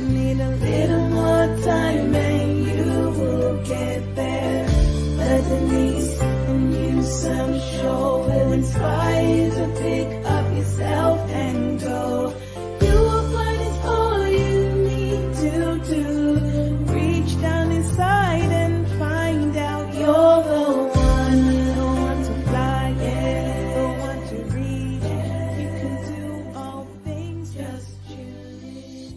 need a little more time and you will get there. The Denise and Newsome Show will inspire you to pick up yourself and go. You will find it's all you need to do. Reach down inside and find out you're the one. You don't want to fly, yeah. Don't want to read, yeah. You can do all things, just tune in.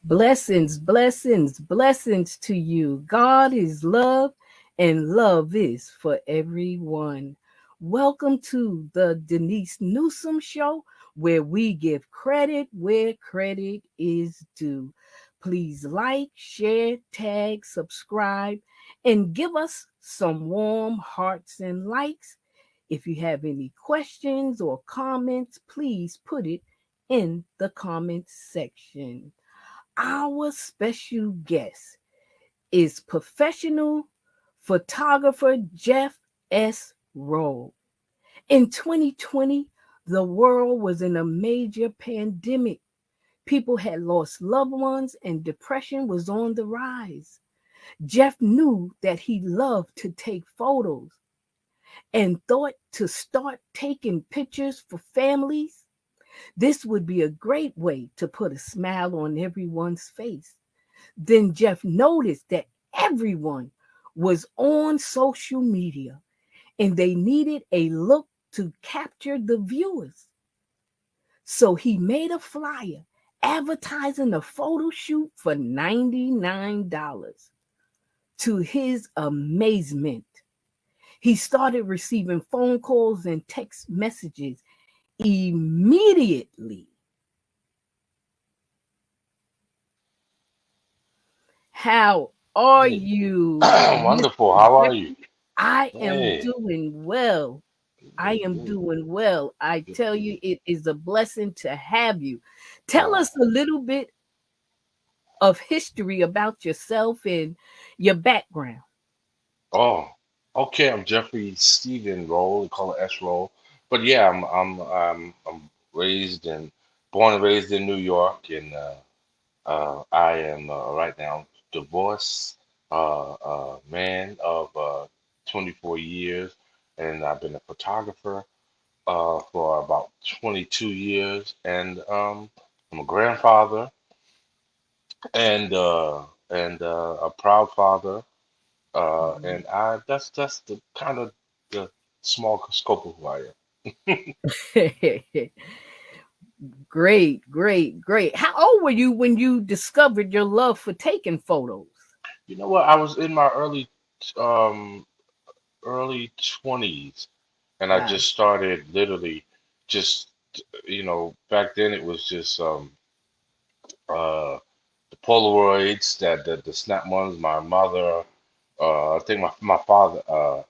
Blessings, blessings, blessings to you. God is love and love is for everyone. Welcome to the Denise Newsome Show, where we give credit where credit is due. Please like, share, tag, subscribe, and give us some warm hearts and likes. If you have any questions or comments, please put it in the comments section. Our special guest is professional photographer Jeff S. Rolle. In 2020, the world was in a major pandemic. People had lost loved ones and depression was on the rise. Jeff knew that he loved to take photos and thought to start taking pictures for families. This would be a great way to put a smile on everyone's face. Then Jeff noticed that everyone was on social media and they needed a look to capture the viewers. So he made a flyer advertising a photo shoot for $99. To his amazement, he started receiving phone calls and text messages immediately. How are Hey. you? Wonderful. How are you? I am Hey. doing well. I am Good. doing well. I Good. tell you, it is a blessing to have you. Tell us a little bit of history about yourself and your background. Oh, okay. I'm Jeffrey Stephen Roll. We call it S Roll. But yeah, I'm raised and born and raised in New York, and I am right now divorced man of 24 years, and I've been a photographer for about 22 years, and I'm a grandfather and a proud father. And I that's the kind of the small scope of who I am. Great, great, great. How old were you when you discovered your love for taking photos? You know what? I was in my um early 20s, and I Wow. just started literally just back then it was just uh the Polaroids, that the snap ones. My mother, I think my father,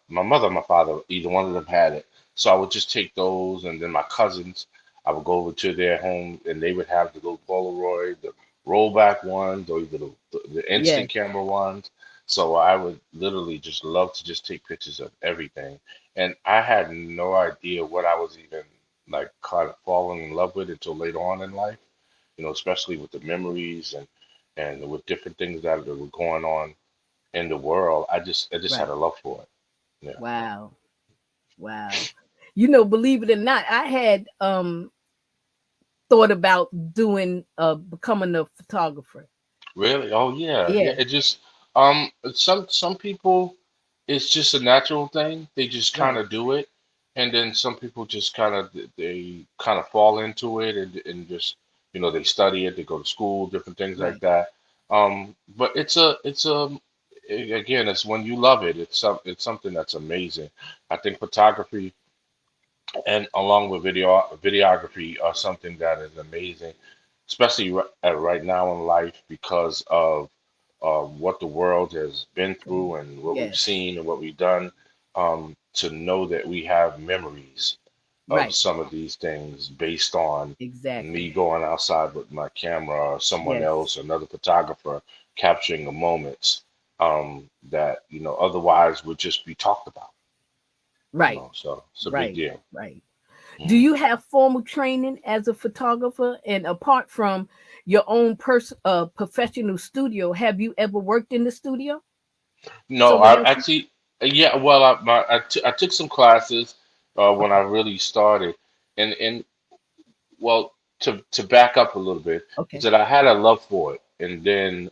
my mother and my father, either one of them had it. So I would just take those, and then my cousins, I would go over to their home, and they would have the little Polaroid, the rollback ones, or either the Yes, instant camera ones. So I would literally just love to just take pictures of everything, and I had no idea what I was even like kind of falling in love with until later on in life. Especially with the memories and with different things that were going on in the world. I just had right. a love for it. Yeah. Wow. Wow. Believe it or not, I had thought about doing becoming a photographer. Really? Oh yeah. Yeah. Yeah, It just some people, it's just a natural thing. They just kind right, of do it, and then some people just they kind of fall into it, and just they study it, they go to school, different things like right, that. But again, it's when you love it, it's something that's amazing. I think photography and along with videography are something that is amazing, especially right now in life because of what the world has been through and what we've yes, seen and what we've done. To know that we have memories of right, some of these things based on me exactly. going outside with my camera, or someone Yes, else, another photographer capturing the moments that otherwise would just be talked about. right, So it's a big right, deal. right. Do Mhm. you have formal training as a photographer? And apart from, your own professional studio, have you ever worked in the studio? No, Someone I else? actually, yeah. Well, I took some classes when I Okay. really started, and well, to back up a little bit, is Okay. that I had a love for it, and then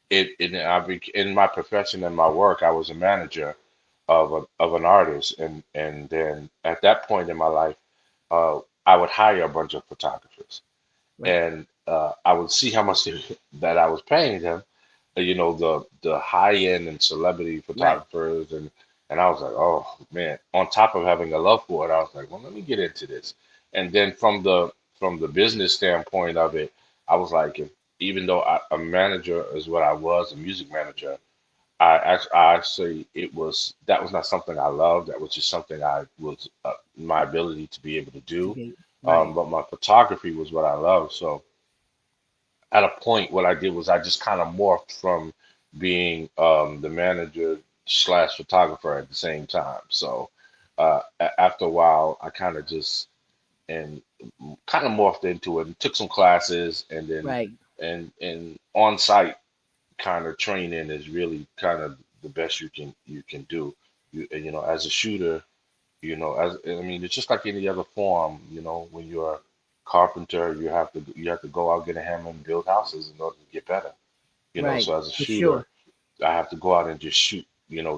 in my profession and my work, I was a manager of an artist, and then at that point in my life, I would hire a bunch of photographers, Right. and I would see how much that I was paying them, the high end and celebrity Right. photographers, and I was like, oh man. On top of having a love for it, I was like, well, let me get into this. And then from the business standpoint of it, I was like, if even though a manager is what I was, a music manager, I actually that was not something I loved. That was just something I was my ability to be able to To do. be right. But my photography was what I loved. So at a point, what I did was I just kind of morphed from being the manager slash photographer at the same time. So after a while, I kind of just and kind of morphed into it and took some classes, and then Right. and on site kind of training is really kind of the best you can do. As a shooter, as I mean, it's just like any other form. When you're a carpenter, you have to go out, get a hammer, and build houses in order to get better. Right. So as a For shooter, sure. I have to go out and just shoot,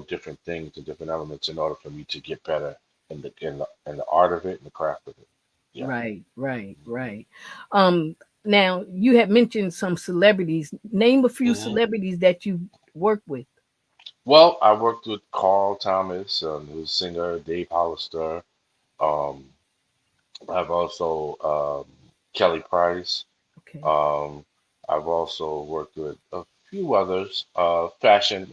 different things and different elements in order for me to get better in the art of it and the craft of it. Yeah. Right. Right. Right. Um. Now you had mentioned some celebrities. Name a few hmm celebrities that you worked with. Well, I worked with Carl Thomas, who's a singer, Dave Hollister. Um, I've also Kelly Price. Okay. Um, I've also worked with a few others, a few fashion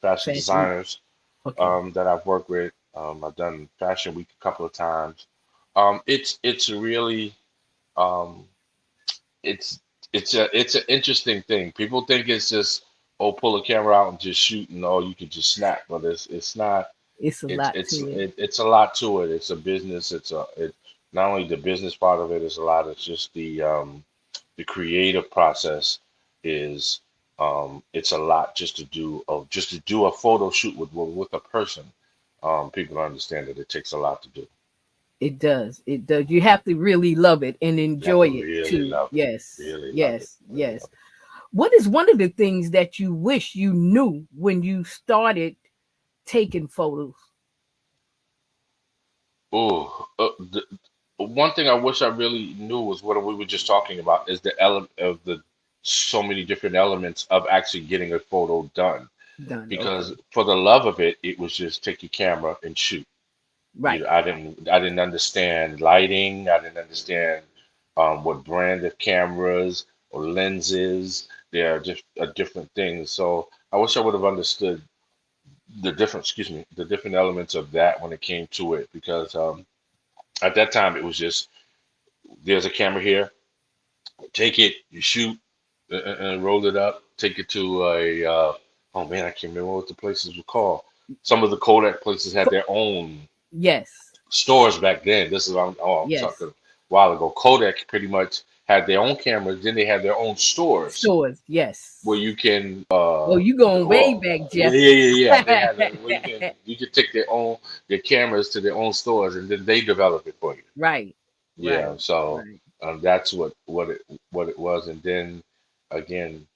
Fashion. designers Okay. that I've worked with. I've done Fashion Week a couple of times. It's really um, it's it's an interesting thing. People think it's just pull a camera out and just shoot and you could just snap, but it's not. It's a It's lot it's to it. it, it's a lot to it. It's a business. It not only the business part of it is a lot. It's just the creative process is it's a lot just to do a photo shoot with a person. People don't understand that it takes a lot to do. It does. It does. You have to really love it and You have enjoy to it really too. love it. Yes. Really love it. Yes. Really Yes. love it. What is one of the things that you wish you knew when you started taking photos? Oh, one thing I wish I really knew was what we were just talking about is the element of the so many different elements of actually getting a photo done. Done. Because Okay. for the love of it, it was just take your camera and shoot. Right. I didn't understand lighting. I didn't understand what brand of cameras or lenses. They are just different things. So I wish I would have understood the different elements of that when it came to it, because at that time it was just there's a camera here, take it, you shoot, and roll it up, take it to oh man, I can't remember what the places were called. Some of the Kodak places had Co- their own yes. stores back then. I'm Yes. talking a while ago. Kodak pretty much had their own cameras. Then they had their own stores Stores. where Yes. you can, Oh, you going way well, back, yeah, Jeff. yeah, yeah, yeah. They had where you can take their cameras to their own stores, and then they develop it for you. Right. Yeah. Right. So Right. that's what it was. And then again,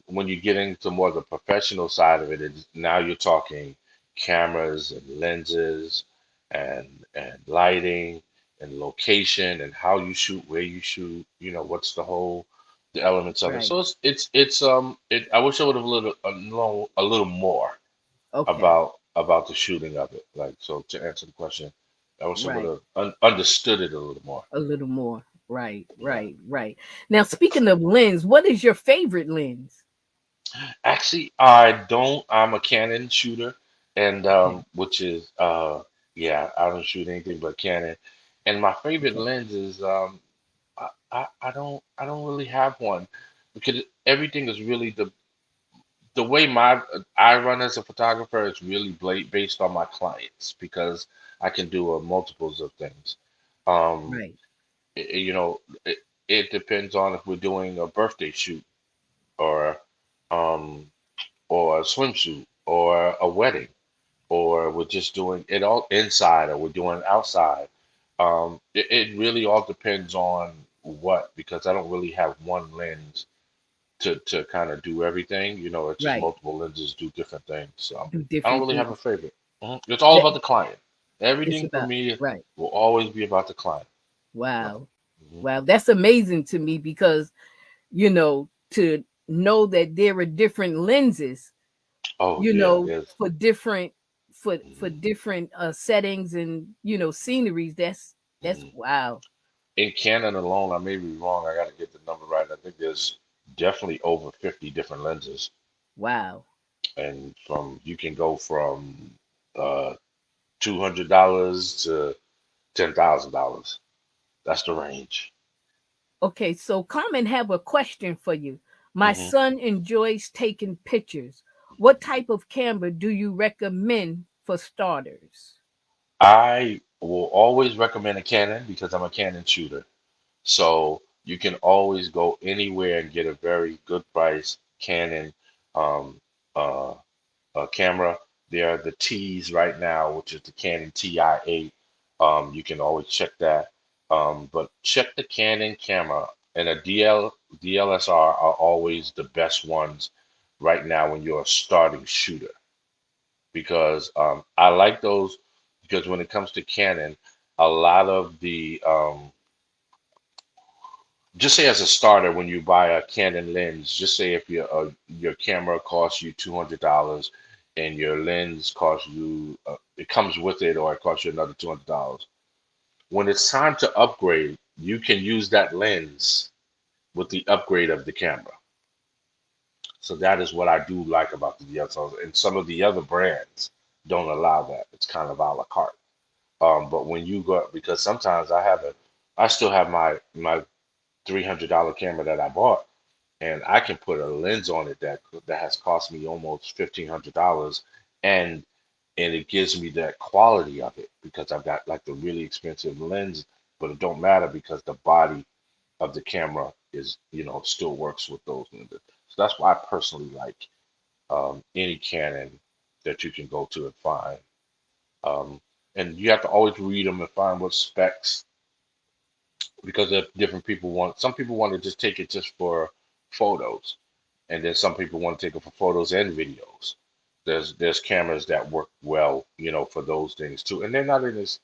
when you get into more the professional side of it, now you're talking cameras and lenses and lighting and location and how you shoot, where you shoot, what's the elements of it. Right. So I wish I would have a little more Okay. about the shooting of it. Like, so to answer the question, I wish I would Right. have understood it a little more. A little more. Right. Yeah. Right. Right. Now, speaking of lens, what is your favorite lens? Actually, I don't. I'm a Canon shooter, and Okay. which is yeah, I don't shoot anything but Canon. And my favorite Okay. lens is I don't really have one, because everything is really the way I run as a photographer is really based on my clients, because I can do multiples of things. Um, Right. you know, it depends on if we're doing a birthday shoot or um or a swimsuit or a wedding or we're just doing it all inside or we're doing it outside. It really all depends on what, because I don't really have one lens to kind of do everything. You know, it's just Right. multiple lenses do different things. So Do I don't different really have a things. favorite. It's all That about the client. it's Everything for about me right. will always be about the client. So, Wow. mhm. Wow. That's amazing to me because, to know that there are different lenses, Oh yeah, there's for different for mhm, different settings and sceneries. That's mhm. wow. In Canon alone, I may be wrong. I got to get the number right. I think there's definitely over 50 different lenses, Wow. and from you can go from uh, $200 to $10,000. That's the range. Okay, so Carmen have a question for you. My Hmm. son enjoys taking pictures. What type of camera do you recommend for starters? I will always recommend a Canon because I'm a Canon shooter. So you can always go anywhere and get a very good price Canon um, uh, camera. There are the T's right now, which is the Canon TI8. You can always check that. But check the Canon camera, and a DLSR are always the best ones right now when you're a starting shooter, because I like those, because when it comes to Canon, a lot of the just say as a starter, when you buy a Canon lens, just say if your camera costs you $200 and your lens costs you it comes with it or it costs you another $200. When it's time to upgrade, you can use that lens with the upgrade of the camera. So that is what I do like about the DSLRs, and some of the other brands don't allow that. It's kind of a la carte. But when you go, because sometimes I still have my $300 camera that I bought, and I can put a lens on it that has cost me almost $1,500, and it gives me that quality of it because I've got like the really expensive lens, but it don't matter because the body of the camera is, still works with those lenses. So that's why I personally like any Canon that you can go to and find. Um, and you have to always read them and find what specs, because if different people want, some people want to just take it just for photos, and then some people want to take it for photos and videos. There's cameras that work well, for those things too, and they're not in this.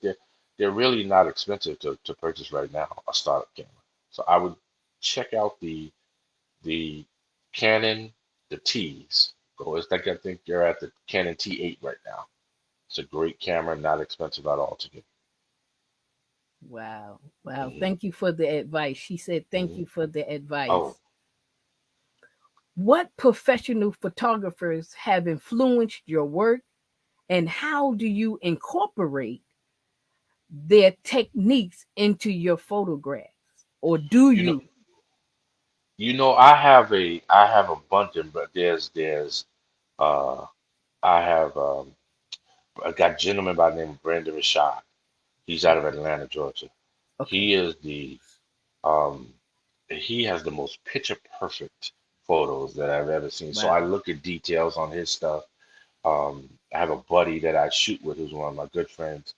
They're really not expensive to purchase right now. A startup camera, so I would check out the Canon, the T's. Go, it's like I think you're at the Canon T8 right now. It's a great camera, not expensive at all to get. Wow. Wow. Hmm. Thank you for the advice. She said thank Hmm. you for the Oh, advice. What professional photographers have influenced your work, and how do you incorporate their techniques into your photographs? Or do you know, you? I have a bunch of, but there's uh I have I got a gentleman by the name of Brandon Rashad. He's out of Atlanta, Georgia. Okay. He is the um he has the most picture perfect photos that I've ever seen. So I Wow. look at details on his stuff. I have a buddy that I shoot with who's one of my good friends,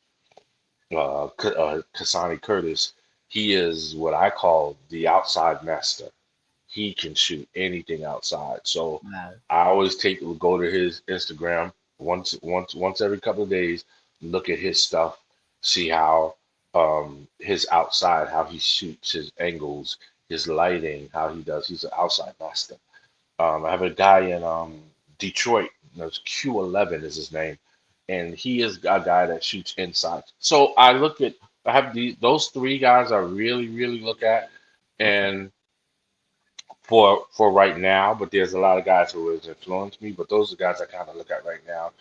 Kasani Curtis. He is what I call the outside master. He can shoot anything outside. So Wow. I always go to his Instagram once every couple of days, look at his stuff, see how his outside, how he shoots, his angles, his lighting, how he does. He's an outside master. I have a guy in Detroit. It's Q11 is his name, and he is a guy that shoots inside. So I have those three guys I really really look at, Okay. and for right now. But there's a lot of guys who has influenced me. But those are guys I kind of look at right now,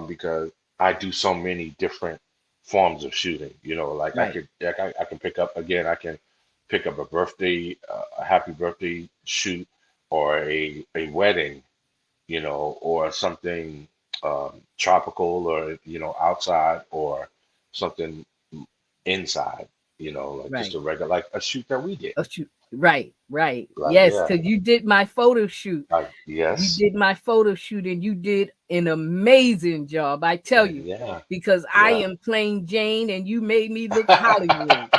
because I do so many different forms of shooting. Like Right. I can pick up again. I can pick up a birthday, a happy birthday shoot, or a wedding, or something tropical, or outside, or something inside. like just right. a regular, like a shoot that we did. Oh, shoot. Right, right. Like, Yes, yeah, because you did my photo shoot. like, You yes, did my photo shoot and you did an amazing job. I tell and you, yeah, because I yeah. am plain Jane and you made me look Hollywood.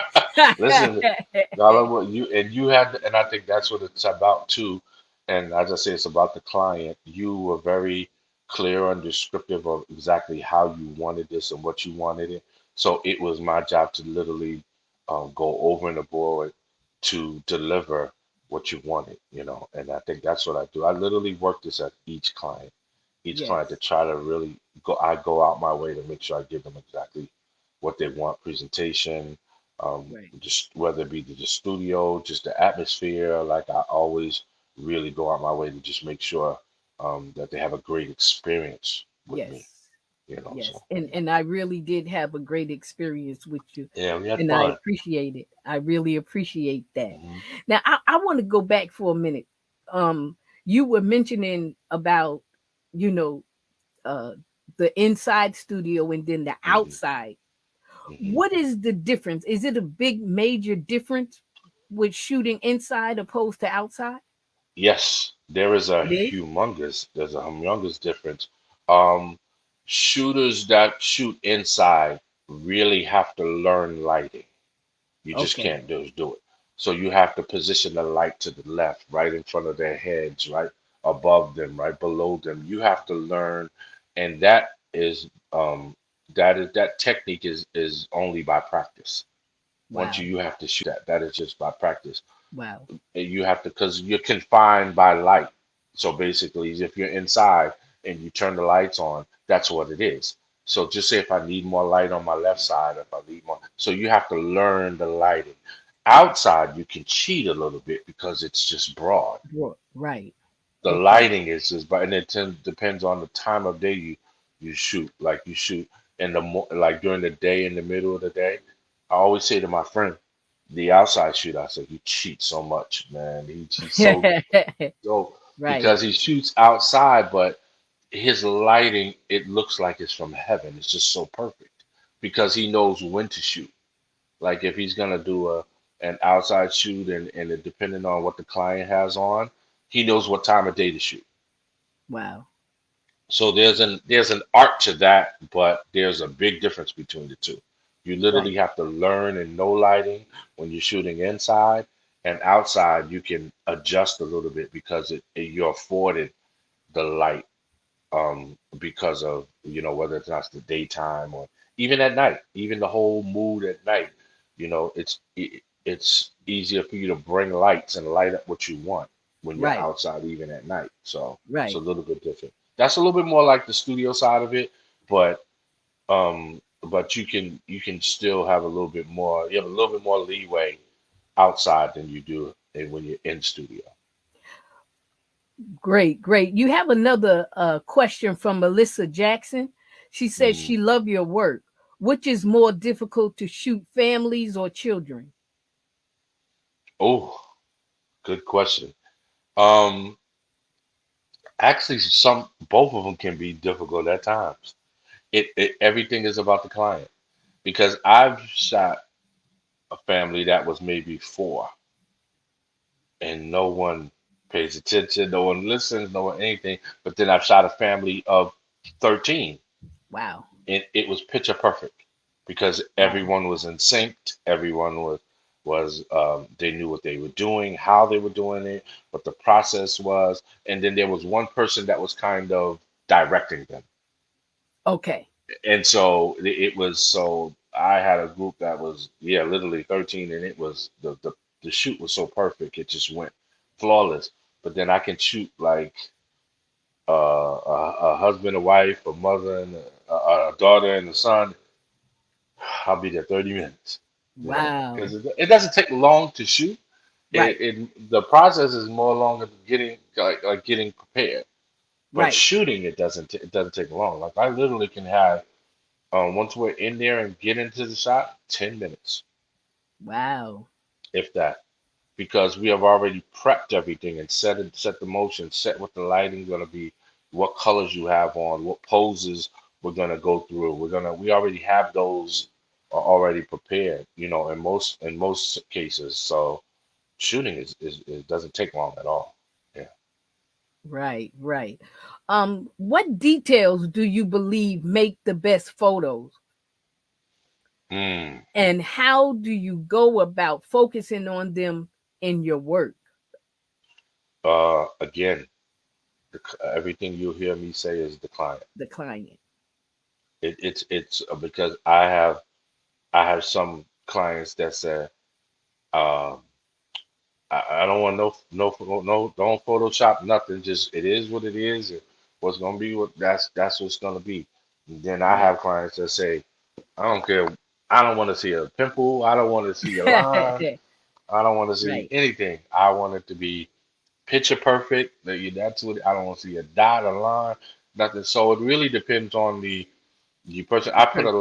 Listen, Darla, what you had, and I think that's what it's about too. And as I say, it's about the client. You were very clear and descriptive of exactly how you wanted this and what you wanted it. So it was my job to literally go over and abroad to deliver what you wanted, And I think that's what I do. I literally work this at each client to Yes, try to really go. I go out my way to make sure I give them exactly what they want, presentation, right. just whether it be the studio, just the atmosphere. Like I always really go out my way to just make sure that they have a great experience with me, Yes. So Yes. And I really did have a great experience with you. yeah, we had And I fun. appreciate it. I really appreciate that. Hmm. Now I want to go back for a minute. Um, you were mentioning about, you know, uh the inside studio and then the Hmm. outside. Hmm. What is the difference? Is it a big major difference with shooting inside opposed to outside? Yes, there is a It is? humongous difference. Um, Shooters that shoot inside really have to learn lighting. You just Okay. can't do it. So you have to position the light to the left, right in front of their heads, right above them, right below them. You have to learn, and that technique is only by practice. Once Wow. you have to shoot that. That is just by practice. Wow. And you have to, because you're confined by light. So basically, if you're inside and you turn the lights on, that's what it is. So just say if I need more light on my left side, if I need more, so you have to learn the lighting. Outside, you can cheat a little bit because it's just broad. Right. The Okay. lighting is just, but and depends on the time of day you shoot. Like you shoot like during the day, in the middle of the day. I always say to my friend, the outside shooter, I said, he cheats so much, man. He's so Right. because he shoots outside, but his lighting, it looks like it's from heaven. It's just so perfect because he knows when to shoot. Like if he's gonna do an outside shoot, and it, depending on what the client has on, he knows what time of day to shoot. Wow. So there's an art to that, but there's a big difference between the two. You literally Right. have to learn and know lighting when you're shooting inside, and outside you can adjust a little bit because you're afforded the light, because of whether it's not the daytime or even at night, even the whole mood at night. It's easier for you to bring lights and light up what you want when you're Right. outside, even at night. So it's a Right. little bit different. That's a little bit more like the studio side of it, but you can still have a little bit more. You have a little bit more leeway outside than you do when you're in studio. Great, great. You have another question from Melissa Jackson. She says Mm. she love your work. Which is more difficult to shoot, families or children? Oh, good question. Um, Actually, both of them can be difficult at times. Everything is about the client, because I've shot a family that was maybe four, and no one pays attention, no one listens, no one anything. But then I've shot a family of 13, Wow. and it was picture perfect because Wow. everyone was in sync. Everyone they knew what they were doing, how they were doing it, what the process was, and then there was one person that was kind of directing them. Okay. And so I had a group that was, yeah, literally 13, and it was the shoot was so perfect, it just went flawless. But then I can shoot like a husband, a wife, a mother, and a daughter and a son. I'll be there 30 minutes, because Wow. it doesn't take long to shoot. Right. The process is more longer getting, like getting prepared. But Right. shooting, it doesn't take long. Like I literally can have, once we're in there and get into the shot, 10 minutes, Wow. if that, because we have already prepped everything and set the motion, set what the lighting's going to be, what colors you have on, what poses we're going to go through. We already have those are already prepared, in most cases. So shooting is doesn't take long at all. Yeah. Right, right. What details do you believe make the best photos? Mm. And how do you go about focusing on them in your work? Again, everything you hear me say is the client. The client. It's because I have some clients that say, um, I don't want no don't Photoshop nothing. Just it is what it is. And what's gonna be that's what's gonna be. And then I Right. have clients that say, I don't care. I don't want to see a pimple. I don't want to see a line. I don't want to see Right. anything. I want it to be picture perfect. That's what I don't want to see a dot, a line, nothing. So it really depends on the person. The person.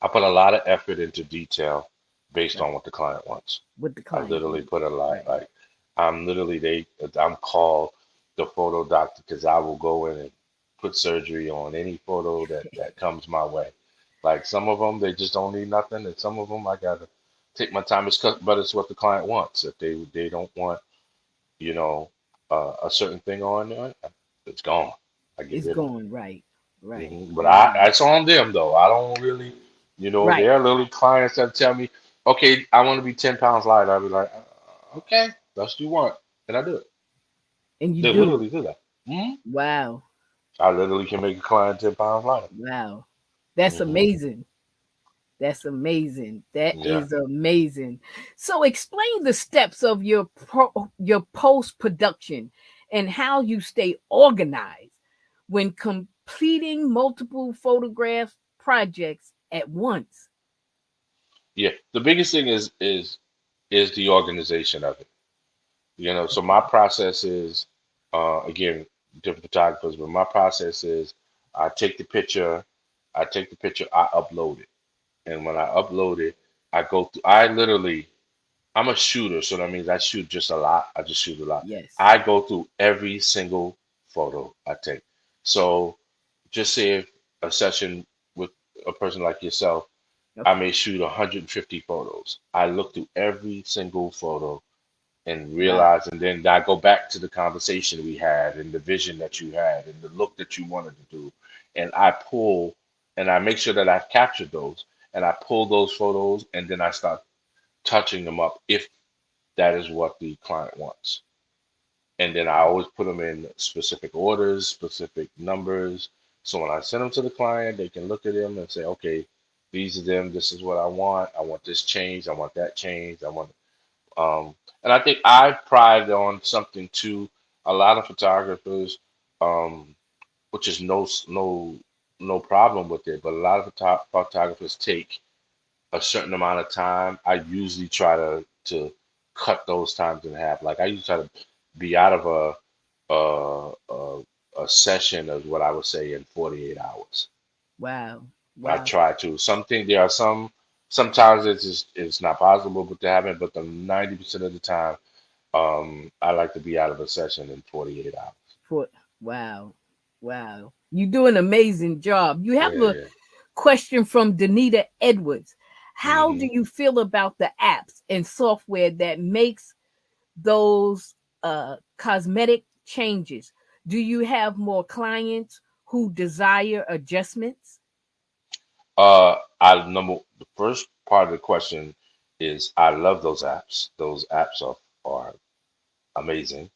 I put a lot of effort into detail based Right. on what the client wants. What the I client literally wants. put a lot, Right. like I'm called the photo doctor because I will go in and put surgery on any photo that comes my way. Like some of them, they just don't need nothing, and some of them I gotta take my time. But it's what the client wants. If they don't want, you know, a certain thing on there, it's gone. I get It's rid of it. going right. Right. But Wow. it's on them though. I don't really, Right. there are little clients that tell me, okay, I want to be 10 pounds lighter. I'll be like, okay, that's what you want. And I do it. And you They do it. literally do that. Wow. I literally can make a client 10 pounds lighter. Wow. That's hmm amazing. That's amazing. That Yeah. is amazing. So explain the steps of your post production and how you stay organized when completing multiple photograph projects at once. Yeah. The biggest thing is the organization of it. So my Okay. process is, again, different photographers, but my process is I take the picture, I upload it. And when I upload it, I literally, I'm a shooter, so that means I shoot just a lot. I just shoot a lot. Yes. I go through every single photo I take. So just say if a session with a person like yourself, I Okay. may shoot 150 photos. I look through every single photo and Wow. realize, and then I go back to the conversation we had and the vision that you had and the look that you wanted to do. And I pull and I make sure that I've captured those and I pull those photos and then I start touching them up if that is what the client wants. And then I always put them in specific orders, specific numbers. So when I send them to the client, they can look at them and say, okay, these are them. This is what I want. I want this changed. I want that changed. Um, and I think I pride on something too. A lot of photographers, um, which is no problem with it, but a lot of photographers take a certain amount of time. I usually try to cut those times in half. Like I usually try to be out of a a session of what I would say in 48 hours. Wow. I Wow. try to. There are sometimes it's not possible but to happen, but the 90% of the time, I like to be out of a session in 48 hours. For wow. Wow. You do an amazing job. You have a Yeah. question from Danita Edwards. How do hmm you feel about the apps and software that makes those cosmetic changes? Do you have more clients who desire adjustments? The first part of the question is I love those apps. Those apps are amazing.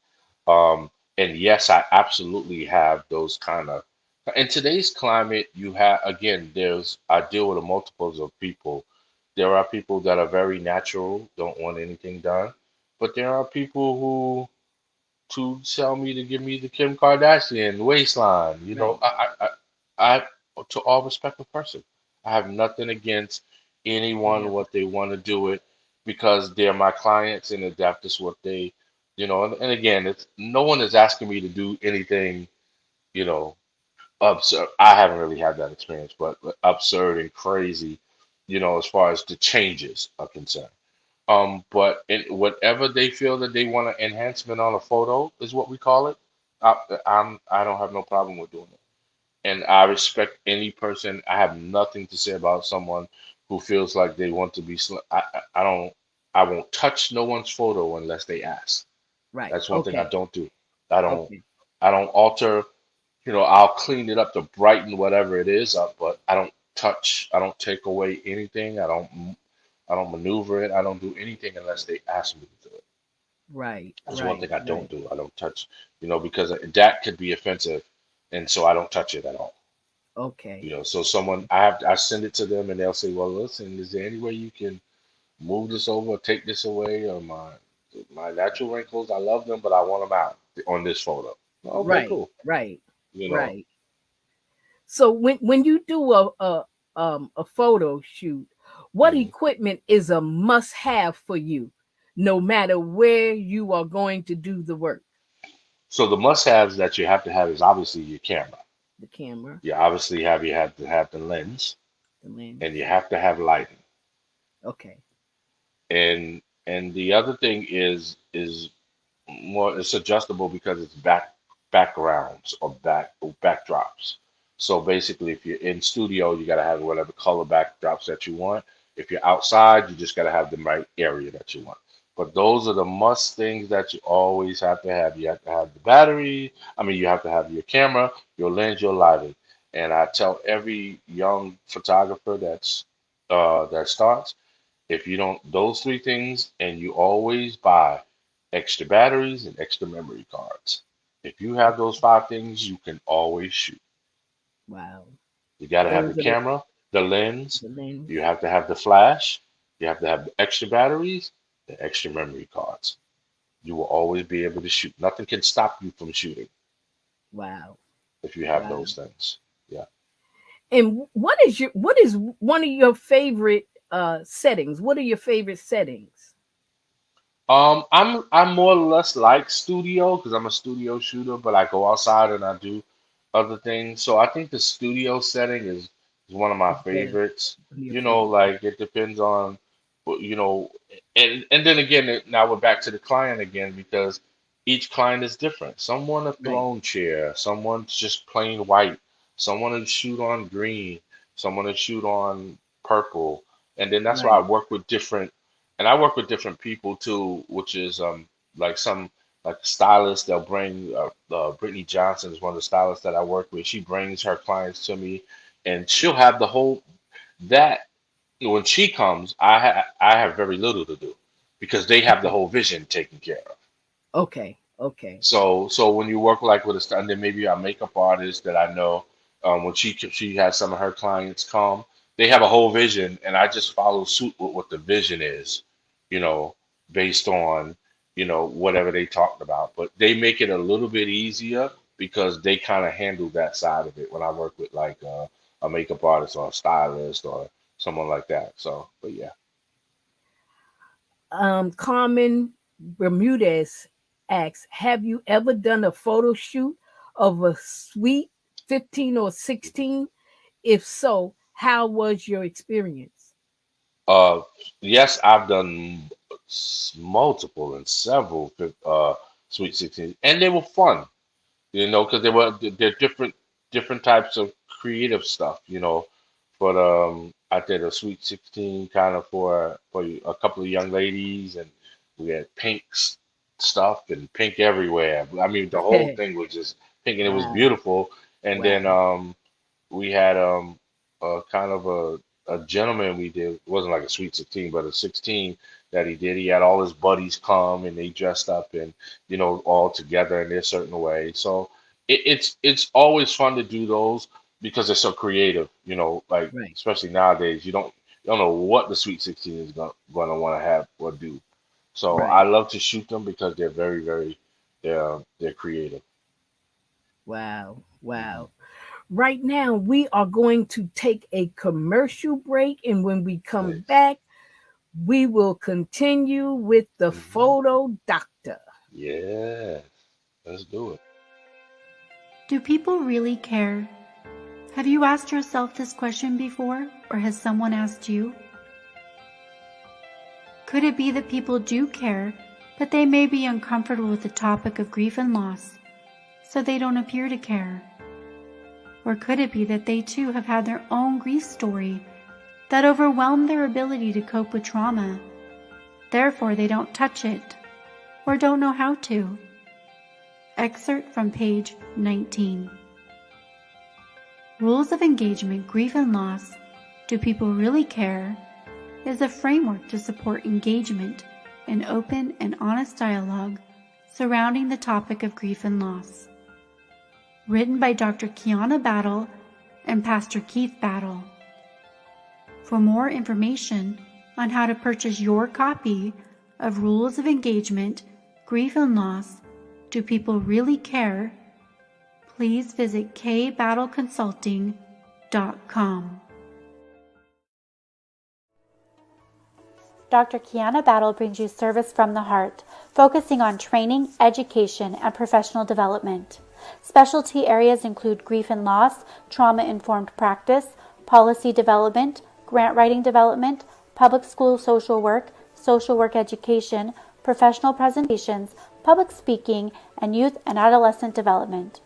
And yes, I absolutely have those kind of. In today's climate, you have again. I deal with a multiples of people. There are people that are very natural, don't want anything done, but there are people who to tell me to give me the Kim Kardashian waistline. Right. To all respect of person, I have nothing against anyone Yeah. what they want to do it because they're my clients and that's just what they, and again, it's no one is asking me to do anything, you know, absurd. I haven't really had that experience, but absurd and crazy, as far as the changes are concerned. But whatever they feel that they want an enhancement on a photo is what we call it. I don't have no problem with doing it. And I respect any person. I have nothing to say about someone who feels like they want to be. I don't. I won't touch no one's photo unless they ask. Right. That's one thing I Okay. don't do. I don't. Okay. I don't alter. I'll clean it up to brighten whatever it is up, but I don't touch. I don't take away anything. I don't maneuver it. I don't do anything unless they ask me to do it. Right. That's one Right. thing I don't Right. do. I don't touch. Because that could be offensive, and so I don't touch it at all. Okay. So someone I send it to them and they'll say, well, listen, is there any way you can move this over, take this away, or my natural wrinkles? I love them, but I want them out on this photo. Okay, Right. cool. Right. You know, Right. So when you do a photo shoot, what hmm equipment is a must have for you, no matter where you are going to do the work? so the must-haves that you have to have is obviously your camera. The camera, You have to have the lens, the and you lens. have to have lighting. Okay. And the other thing is more it's adjustable because it's backgrounds or backdrops. So basically, if you're in studio, you gotta have whatever color backdrops that you want. If you're outside, you just gotta have the right area that you want. But those are the must things that you always have to have. You have to have the battery. I mean, you have to have your camera, your lens, your lighting. And I tell every young photographer that starts, if you don't, those three things, and you always buy extra batteries and extra memory cards. If you have those five things, you can always shoot. Wow. You got to have the Those are camera, the lens, the lens. you have to have the flash, you have to have the extra batteries, the extra memory cards. You will always be able to shoot. Nothing can stop you from shooting Wow. if you have Wow. those things. Yeah. And what is one of your favorite settings? What are your favorite settings? I'm more or less like studio because I'm a studio shooter, but I go outside and I do other things. So I think the studio setting is one of my Is better favorites. than your favorite. Like it depends on, you know, and then again, now we're back to the client again because each client is different. Someone a Right. throne chair, someone's just plain white, someone will shoot on green, someone will shoot on purple, and then that's why I Right. work with different and I work with different people too, which is like some like stylists. They'll bring Brittany Johnson is one of the stylists that I work with. She brings her clients to me, and she'll have the whole that when she comes, I have very little to do because they have the Okay. whole vision taken care of. Okay. Okay. So when you work like with and then maybe a makeup artist that I know, when she has some of her clients come, they have a whole vision, and I just follow suit with what the vision is, you know, based on whatever they talked about. But they make it a little bit easier because they kind of handle that side of it when I work with like a makeup artist or a stylist or someone like that. So, but yeah. Carmen Bermudez asks, have you ever done a photo shoot of a sweet 15 or 16? If so, how was your experience? Uh, yes, I've done multiple and several Sweet 16, and they were fun, because they're different types of creative stuff, But I did a Sweet 16 kind of for a couple of young ladies, and we had stuff and pink everywhere. I mean, the whole thing was just pink, and it was Wow. beautiful. And then Wow. we had a kind of a gentleman we did. It wasn't like a Sweet 16, but a 16 that he did. He had all his buddies come and they dressed up and all together in their certain way. So it's always fun to do those because they're so creative. Like Right. especially nowadays, you don't know what the Sweet 16 is gonna want to have or do. So I Right. love to shoot them because they're very very they're creative. Wow. Hmm. Wow. Right now, we are going to take a commercial break. And when we come Nice. back, we will continue with the Hmm. photo doctor. Yeah, let's do it. Do people really care? Have you asked yourself this question before, or has someone asked you? Could it be that people do care, but they may be uncomfortable with the topic of grief and loss, so they don't appear to care? Or could it be that they too have had their own grief story that overwhelmed their ability to cope with trauma? Therefore, they don't touch it or don't know how to. Excerpt from page 19. Rules of Engagement, Grief and Loss, Do People Really Care? Is a framework to support engagement in open and honest dialogue surrounding the topic of grief and loss. Written by Dr. Kiana Battle and Pastor Keith Battle. For more information on how to purchase your copy of Rules of Engagement, Grief and Loss, Do People Really Care? Please visit kbattleconsulting.com. Dr. Kiana Battle brings you service from the heart, focusing on training, education, and professional development. Specialty areas include grief and loss, trauma-informed practice, policy development, grant writing development, public school social work education, professional presentations, public speaking, and youth and adolescent development.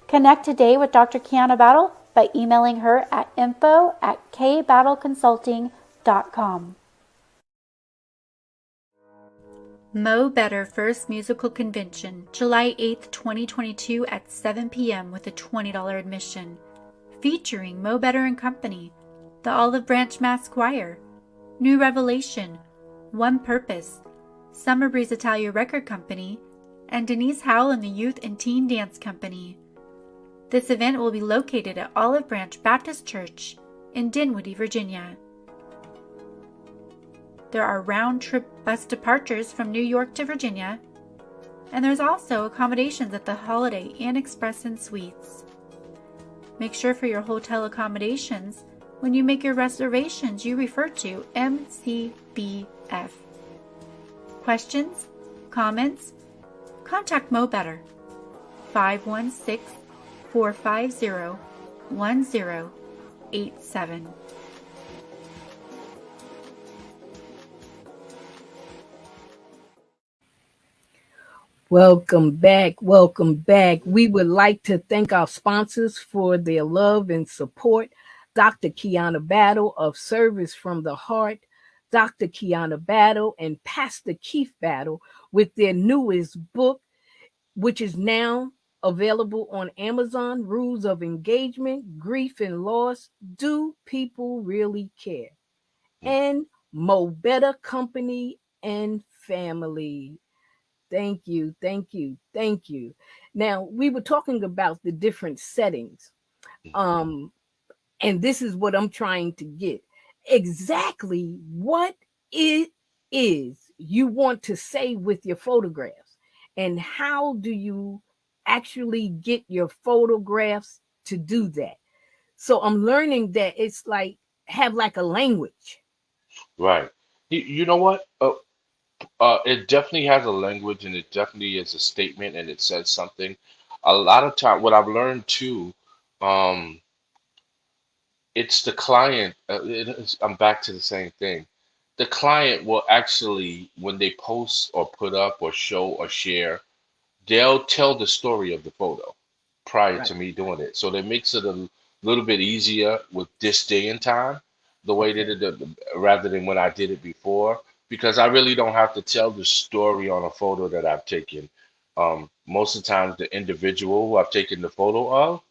Connect today with Dr. Kiana Battle by emailing her at info@kbattleconsulting.com. Mo Better First Musical Convention, July 8th, 2022 at 7 p.m. with a $20 admission. Featuring Mo Better and Company, the Olive Branch Mass Choir, New Revelation, One Purpose, Summer Breeze Italia Record Company, and Denise Howell and the Youth and Teen Dance Company. This event will be located at Olive Branch Baptist Church in Dinwiddie, Virginia. There are round-trip bus departures from New York to Virginia, and there's also accommodations at the Holiday Inn Express and Suites. Make sure for your hotel accommodations, when you make your reservations, you refer to MCBF. Questions? Comments? Contact Mo Better, 516-450-1087. Welcome back. Welcome back. We would like to thank our sponsors for their love and support. Dr. Kiana Battle of Service from the Heart, Dr. Kiana Battle and Pastor Keith Battle with their newest book, which is now available on Amazon, Rules of Engagement, Grief and Loss, Do People Really Care? And Mo Better Company and Family. Thank you, thank you, thank you. Now, we were talking about the different settings. And this is what I'm trying to get. Exactly what it is you want to say with your photographs. And how do you actually get your photographs to do that? So I'm learning that it's like, have like a language. Right. You know what? It definitely has a language, and it definitely is a statement, and it says something. A lot of time, what I've learned too, um, it's the client. I'm back to the same thing. The client will actually, when they post or put up or show or share, they'll tell the story of the photo prior Right, to me doing it. So that makes it a little bit easier with this day and time, the way that okay, rather than when I did it before, because I really don't have to tell the story on a photo that I've taken. Most of the times, the individual who I've taken the photo of,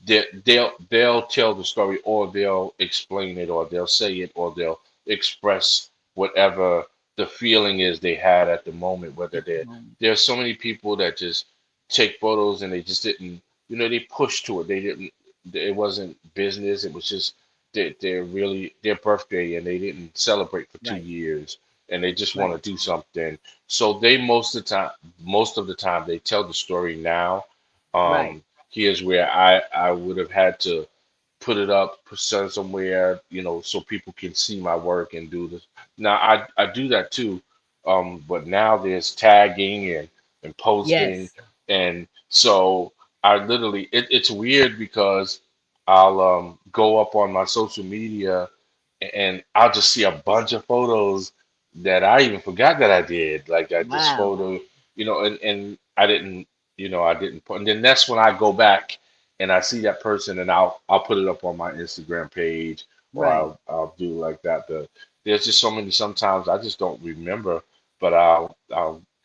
they'll tell the story, or they'll explain it, or they'll say it, or they'll express whatever the feeling is they had at the moment. Whether at the they're moment. There's so many people that just take photos and they just didn't, they push to it. They didn't. It wasn't business. It was just they're really their birthday, and they didn't celebrate for two Right, years, and they just want right, to do something. So they most of the time they tell the story now. right, Here's where I would have had to put it up, put it somewhere, so people can see my work and do this. Now I do that too, but now there's tagging and posting, yes, and so I literally it's weird because I'll go up on my social media and I'll just see a bunch of photos that I even forgot that I did. Like this wow, photo, and I didn't put, and then that's when I go back and I see that person, and I'll put it up on my Instagram page, or Right. I'll do like that. There's just so many. Sometimes I just don't remember, but I'll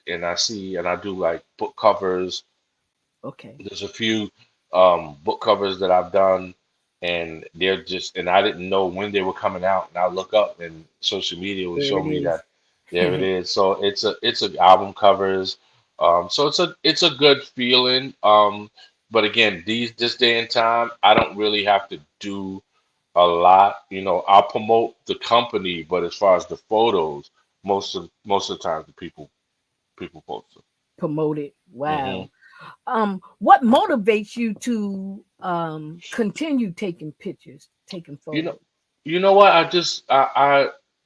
and I see, and I do like book covers. Okay. There's a few book covers that I've done, and they're just, and I didn't know when they were coming out, and I look up, and social media will There show it me is. that there it is. So it's a album covers. So it's a good feeling. But again, this day and time, I don't really have to do a lot. I'll promote the company, but as far as the photos, most of the time the people post them. Promoted. Hmm. Wow. What motivates you to continue taking pictures, taking You know, photos? you know what?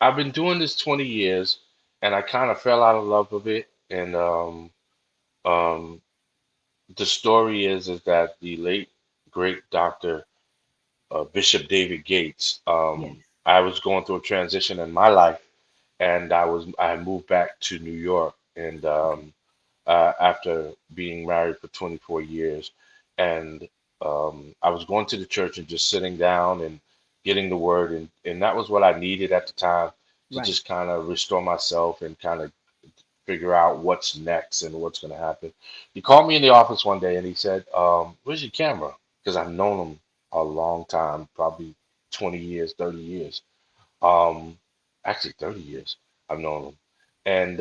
I've been doing this 20 years, and I kind of fell out of love with it. And um, the story is that the late great Doctor Bishop David Gates. Yes. I was going through a transition in my life, and I had moved back to New York, and Okay. after being married for 24 years. And I was going to the church and just sitting down and getting the word. And that was what I needed at the time to Right. just kind of restore myself and kind of figure out what's next and what's going to happen. He called me in the office one day and he said, "Where's your camera?" Because I've known him a long time, probably 20 years, 30 years. Um, Actually, 30 years I've known him. And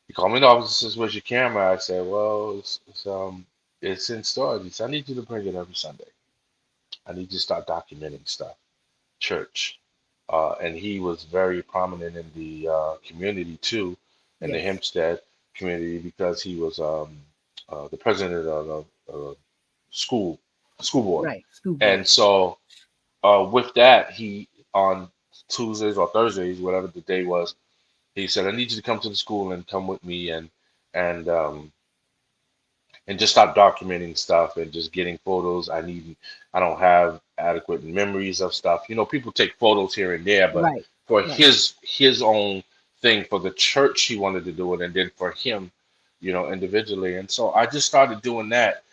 he called me in the office and says, "Where's your camera?" I said, "Well, it's in storage." He said, "I need you to bring it every Sunday. I need you to start documenting stuff, church." And he was very prominent in the community too, in the Yes. Hempstead community, because he was the president of the school school board. Right. School board. And so with that, he on Tuesdays or Thursdays, whatever the day was, he said, "I need you to come to the school and come with me and just start documenting stuff and just getting photos. I don't have adequate memories of stuff. People take photos here and there, but Right. for Right. his own thing, for the church, he wanted to do it, and then for him, individually." And so I just started doing that,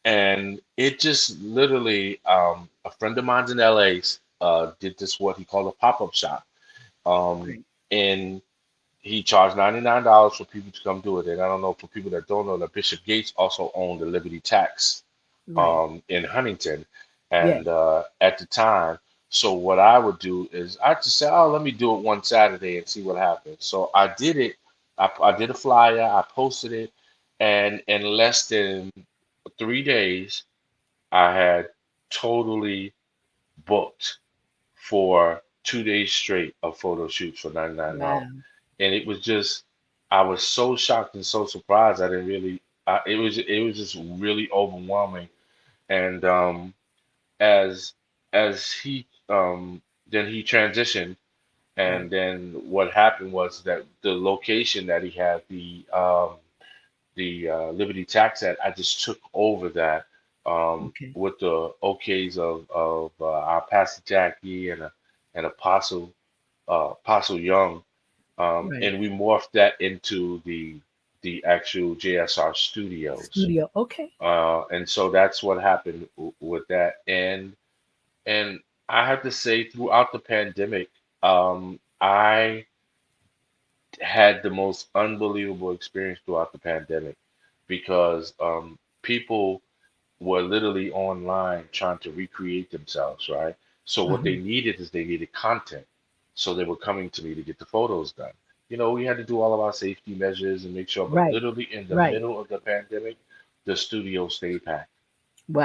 and it just literally, a friend of mine's in LA did this, what he called a pop-up shop. Um, Right. and he charged $99 for people to come do it. And I don't know, for people that don't know, that Bishop Gates also owned the Liberty Tax Right. in Huntington, Yes. and at the time. So what I would do is I just say, "Oh, let me do it one Saturday and see what happens." So I did it. I did a flyer. I posted it, and in less than 3 days, I had totally booked for 2 days straight of photo shoots for $99. Wow. And it was just, I was so shocked and so surprised. I didn't really, it was just really overwhelming. And as as he then he transitioned, Right. and then what happened was that the location that he had, the Liberty Tax at, I just took over that, Okay. with the okays of our Pastor Jackie and Apostle Young, Right. and we morphed that into the actual JSR studios. Studio. Okay. And so that's what happened with that. And I have to say, throughout the pandemic, I had the most unbelievable experience throughout the pandemic, because people were literally online trying to recreate themselves, right? So what they Uh-huh. needed is they needed content. So they were coming to me to get the photos done. We had to do all of our safety measures and make sure, but Right. literally in the Right. middle of the pandemic, the studio stayed packed.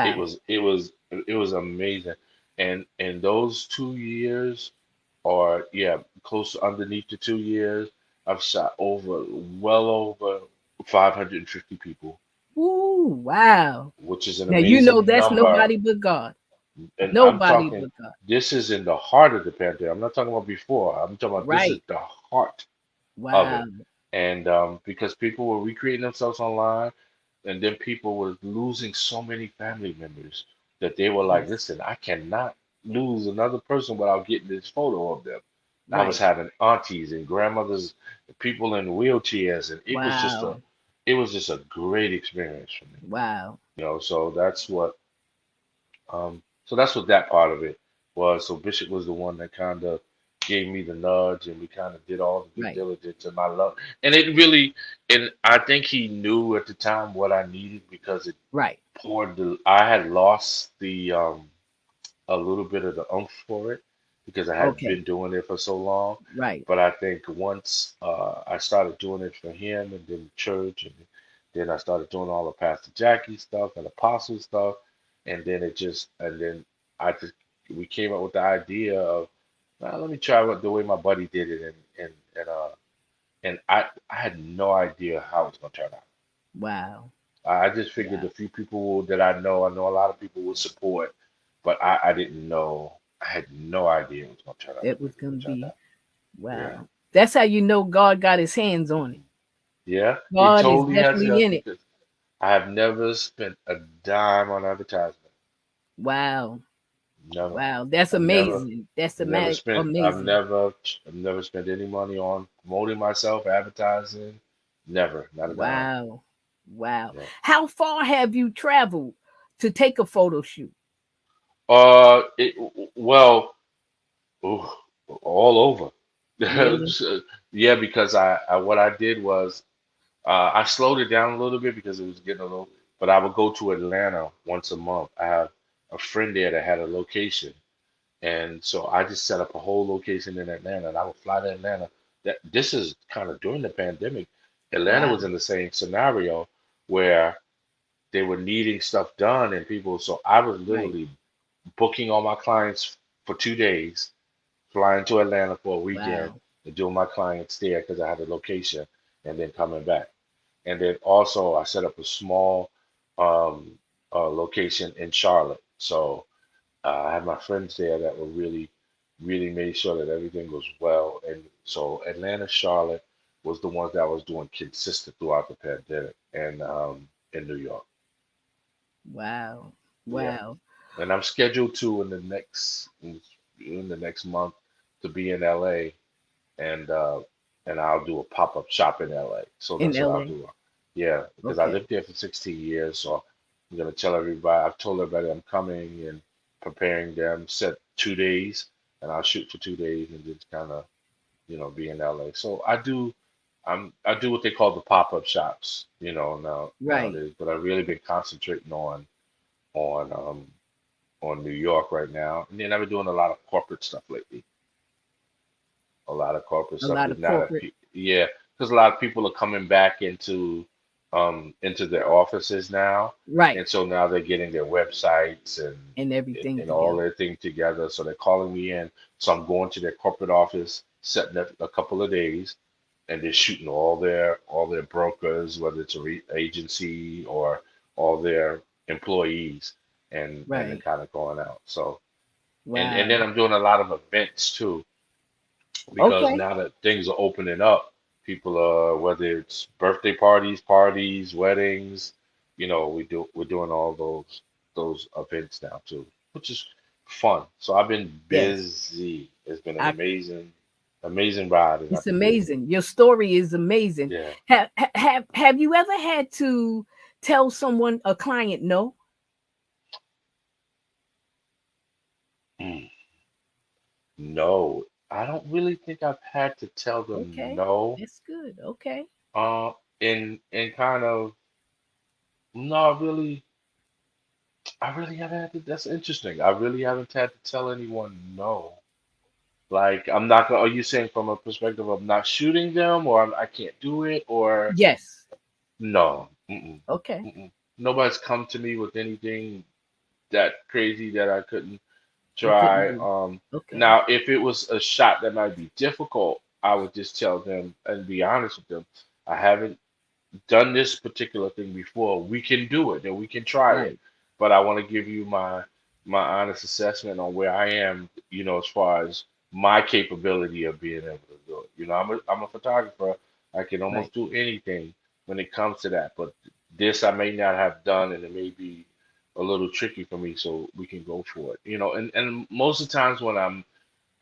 It Wow. was it was it was amazing. And in those 2 years, or yeah, close to underneath the 2 years, I've shot well over 550 people, Ooh, wow. which is an Now you know amazing that's number. nobody but God. And I'm Nobody talking, but God. this is in the heart of the pandemic. I'm not talking about before. I'm talking about, this is Right. the heart of Wow. it. And because people were recreating themselves online, and then people were losing so many family members that they were like, Yes. "Listen, I cannot lose another person without getting this photo of them." I was Right. having aunties and grandmothers, people in wheelchairs, and it was just a Wow. it was just a great experience for me. Wow. So that's what that part of it was. So Bishop was the one that kind of gave me the nudge, and we kind of did all the due Right. diligence. And my love, and it really, and I think he knew at the time what I needed because it Right. poured the. I had lost the a little bit of the oomph for it because I had Okay. been doing it for so long. Right. But I think once I started doing it for him and then church, and then I started doing all the Pastor Jackie stuff and Apostle stuff, and then I just we came up with the idea of let me try what the way my buddy did it, and I had no idea how it was gonna turn out. Wow. I just figured Wow. the few people that I know a lot of people would support, but I didn't know. I had no idea it was going to turn out the It way was gonna it turned be out. Yeah. wow. That's how you know God got his hands on it. Yeah. He God is totally has definitely helped in it. because I have never spent a dime on advertisement. Wow. Never. Wow. That's I've never, amazing. That's never spent, amazing. I've never spent any money on promoting myself, advertising. Never. Not a dime. Wow. Wow. Yeah. How far have you traveled to take a photo shoot? It, well, ooh, all over. Really? So, yeah, because what I did was I slowed it down a little bit because it was getting a little, but I would go to Atlanta once a month. I have a friend there that had a location, and so I just set up a whole location in Atlanta, and I would fly to Atlanta. This is kind of during the pandemic. Atlanta Wow. was in the same scenario where they were needing stuff done, and people. So I was Right. literally booking all my clients for 2 days, flying to Atlanta for a weekend, Wow. and doing my clients there because I had a location, and then coming back. And then also I set up a small um, location in Charlotte. So I had my friends there that were really made sure that everything was well. And so Atlanta, Charlotte was the ones that I was doing consistent throughout the pandemic, and in New York. Wow. Yeah. Wow. And I'm scheduled to in the next month to be in LA, and I'll do a pop-up shop in LA. So In that's what I'll LA. do. Yeah, because I Okay. lived there for 16 years, so I'm gonna tell everybody. I've told everybody I'm coming and preparing them. Set 2 days, and I'll shoot for 2 days and just kind of be in LA. So I do what they call the pop-up shops, Right. nowadays. But I've really been concentrating on um on New York right now, and then I've been doing a lot of corporate stuff lately. A lot of corporate A stuff lot because of corporate. yeah, because a lot of people are coming back into their offices now, Right. and so now they're getting their websites And everything and all together. their things together. So they're calling me in. So I'm going to their corporate office, setting up a couple of days, and they're shooting all their brokers, whether it's a agency or all their employees, and they're Right. kind of going out. So and then Wow. I'm doing a lot of events too because Okay. now that things are opening up, people are whether it's birthday parties, weddings, we're doing all those events now too, which is fun. So I've been Yes. busy. It's been an I amazing ride, and I've It's been busy. amazing. Your story is amazing. Yeah. Have you ever had to tell someone, a client, no? Mm. No, I don't really think I've had to tell them Okay. no. That's good. Okay. Uh, in kind of no, I really haven't had to. That's interesting. I really haven't had to tell anyone no. Like, I'm not gonna. Are you saying from a perspective of not shooting them, or I can't do it, or Yes. no? Mm-mm, Okay. mm-mm. Nobody's come to me with anything that crazy that I couldn't You couldn't try. do. Okay. Now, if it was a shot that might be difficult, I would just tell them and be honest with them. I haven't done this particular thing before. We can do it and we can try it. Right. But I want to give you my honest assessment on where I am, as far as my capability of being able to do it. I'm a photographer. I can Right. almost do anything when it comes to that. But this I may not have done, and it may be a little tricky for me, so we can go for it. And most of the times when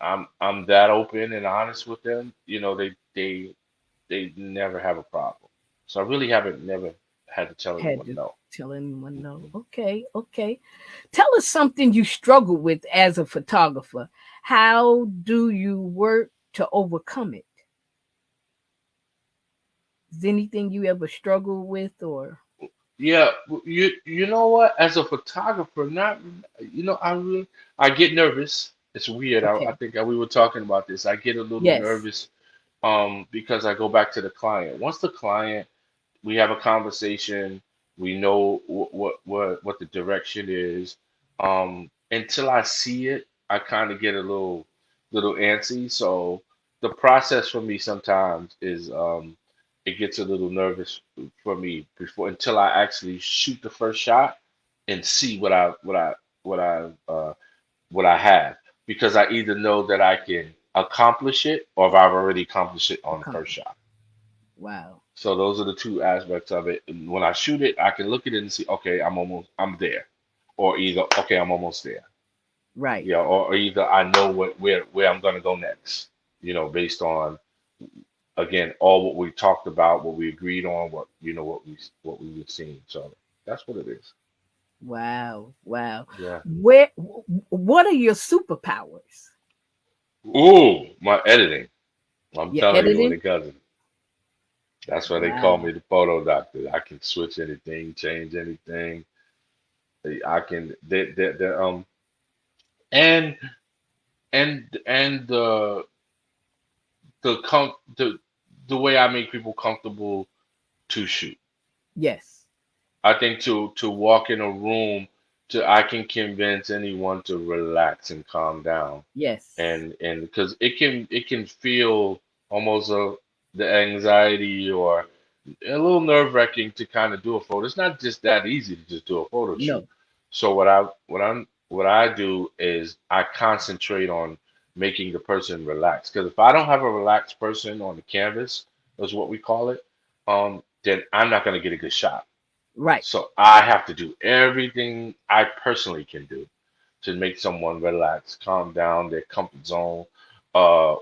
I'm that open and honest with them, they never have a problem. So I really haven't never had to tell Had anyone to no. Tell anyone no. Okay, okay. Tell us something you struggle with as a photographer. How do you work to overcome it? Is there anything you ever struggle with or Yeah, you know what? As a photographer, not I get nervous. It's weird. I okay. think we were talking about this. I get a little Yes. nervous because I go back to the client. Once the client we have a conversation. We know what the direction is. Until I see it, I kind of get a little antsy. So the process for me sometimes is it gets a little nervous for me before until I actually shoot the first shot and see what I what I have because I either know that I can accomplish it or if I've already accomplished it on the first Accomplish. shot. Wow. So those are the two aspects of it. And when I shoot it, I can look at it and see, okay, I'm there, or either, okay, I'm almost there, Right. yeah, or either I know where I'm gonna go next, based on again all what we talked about, what we agreed on, what we were seeing. So that's what it is. Wow. Wow. Yeah. What are your superpowers? Ooh, my editing. I'm Your telling you, when editing? it comes, that's why they call Wow. me the photo doctor. I can switch anything, change anything. I can. And and the com the way I make people comfortable to shoot. Yes. I think to walk in a room to I can convince anyone to relax and calm down Yes. and because it can feel almost the anxiety or a little nerve-wracking to kind of do a photo. It's not just that easy to just do a photo shoot. No. So what I do is I concentrate on making the person relax. Because if I don't have a relaxed person on the canvas, is what we call it, then I'm not gonna get a good shot. Right. So I have to do everything I personally can do to make someone relax, calm down, their comfort zone.